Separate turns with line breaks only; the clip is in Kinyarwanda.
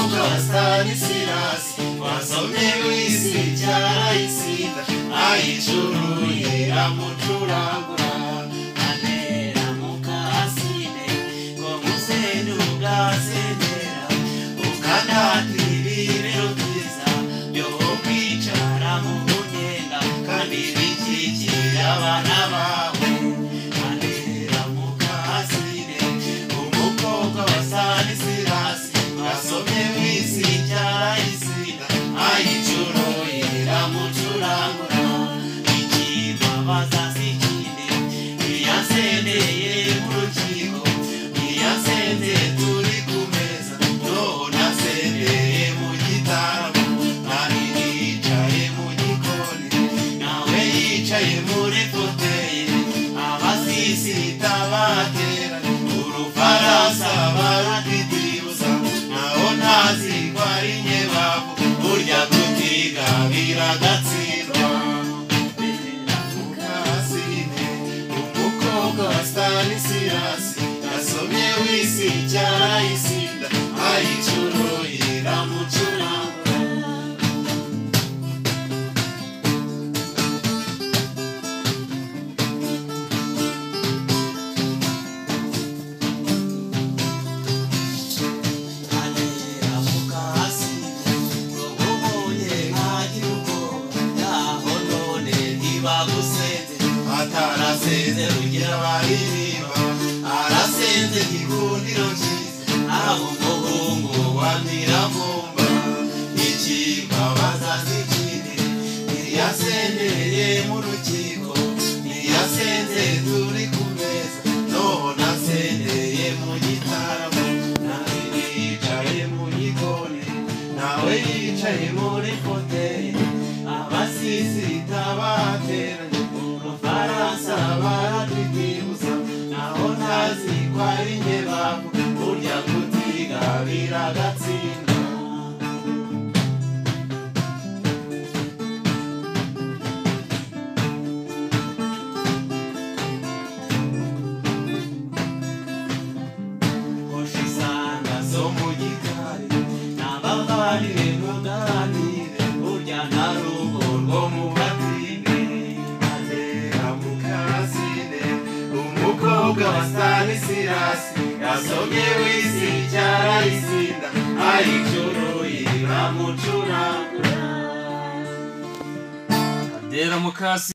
umukobwa wa Stanisirasi wasomye w'isi cyarayisinda ayicuruye iramucuragura anera mukasine ngo musende ugasendera ukanatira ibibero byiza byo kwicara mu munyenga kandi bikikira abana bawe anera mukasine umukobwa wa Stanisirasi wasomye w'isi cyarayisinda ayicuruye iramucuragura ikibabaza sikinde iyasendeye mu rukiko iyasendeye turi ku meza none asendeye mu gitaramo nari yicaye mu gikoni nawe yicaye muri foteye abasisita batera urufarasa barutitibuza naho ntazi ko ari nyebavu burya kutiga biragatsindwa mukasine umukobwa wa Stanisirasi yasomye w'isi cyarayisinda ayicuruye iramucuragura anera mukasine ngo ubonye nkagira ubwoba yaho none ntibagusenze atarasenze rugira baririmba arasenze gikundiro cyiza aho umuhungu wa Miramvumba ikibabaza sikinde ntiyasendeye mu rukiko ntiyasenze turi ku meza none asendeye mu gitaramo nari yicaye mu gikoni nawe yicaye muri foteye abasisita bateranye urufaransa baratwitibuza naho ntazi ko ari nyebavu burya kutiga biragatsindwa ushisanga zo mu gikari n'ababarire muganire burya nta rugo rwo mu batinde anera mukasine umukobwa wa Stanisirasi yasomye w'isi cyarayisinda ayicuruye iramucuragura
Adera Mukasi